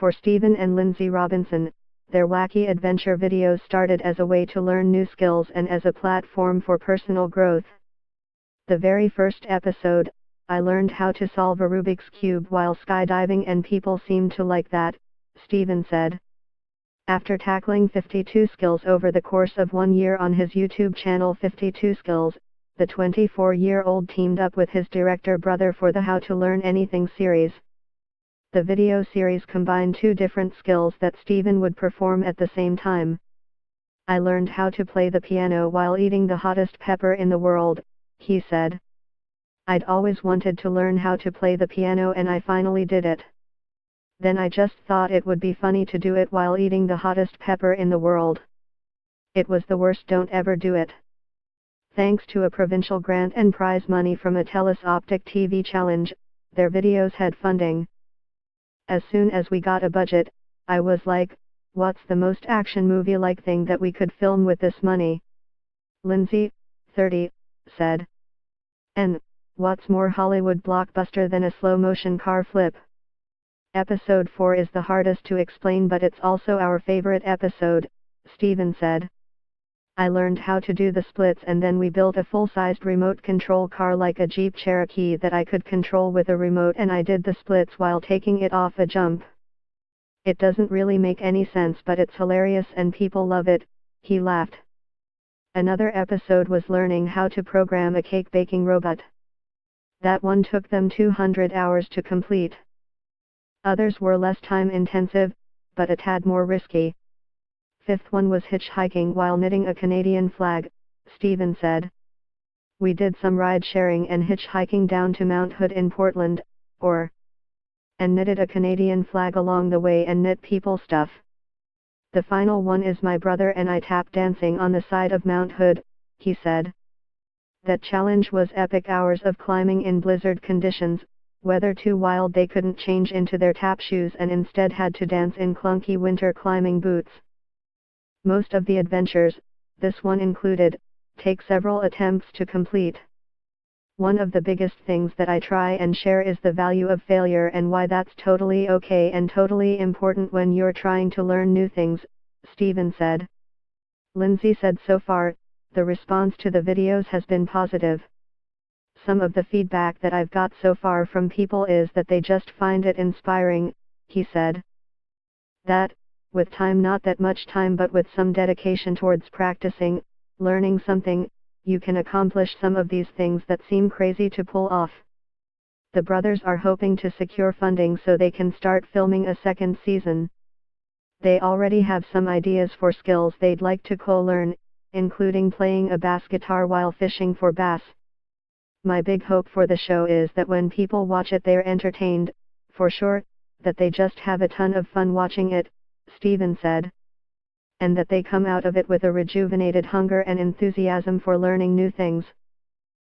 For Stephen and Lindsay Robinson, their wacky adventure videos started as a way to learn new skills and as a platform for personal growth. The very first episode, I learned how to solve a Rubik's Cube while skydiving and people seemed to like that, Stephen said. After tackling 52 skills over the course of 1 year on his YouTube channel 52 Skills, the 24-year-old teamed up with his director brother for the How to Learn Anything series. The video series combined 2 different skills that Stephen would perform at the same time. I learned how to play the piano while eating the hottest pepper in the world, he said. I'd always wanted to learn how to play the piano and I finally did it. Then I just thought it would be funny to do it while eating the hottest pepper in the world. It was the worst, don't ever do it. Thanks to a provincial grant and prize money from a TELUS Optic TV challenge, their videos had funding. As soon as we got a budget, I was like, what's the most action movie-like thing that we could film with this money? Lindsay, 30, said. And, what's more Hollywood blockbuster than a slow-motion car flip? Episode 4 is the hardest to explain but it's also our favorite episode, Stephen said. I learned how to do the splits and then we built a full-sized remote control car like a Jeep Cherokee that I could control with a remote and I did the splits while taking it off a jump. It doesn't really make any sense but it's hilarious and people love it, he laughed. Another episode was learning how to program a cake baking robot. That one took them 200 hours to complete. Others were less time-intensive, but a tad more risky. Fifth one was hitchhiking while knitting a Canadian flag, Stephen said. We did some ride-sharing and hitchhiking down to Mount Hood in Portland, and knitted a Canadian flag along the way and knit people stuff. The final one is my brother and I tap dancing on the side of Mount Hood, he said. That challenge was epic, hours of climbing in blizzard conditions, weather too wild they couldn't change into their tap shoes and instead had to dance in clunky winter climbing boots. Most of the adventures, this one included, take several attempts to complete. One of the biggest things that I try and share is the value of failure and why that's totally okay and totally important when you're trying to learn new things, Stephen said. Lindsay said so far, the response to the videos has been positive. Some of the feedback that I've got so far from people is that they just find it inspiring, he said. That, with time, not that much time but with some dedication towards practicing, learning something, you can accomplish some of these things that seem crazy to pull off. The brothers are hoping to secure funding so they can start filming a second season. They already have some ideas for skills they'd like to co-learn, including playing a bass guitar while fishing for bass. My big hope for the show is that when people watch it they're entertained, for sure, that they just have a ton of fun watching it, Stephen said. And that they come out of it with a rejuvenated hunger and enthusiasm for learning new things.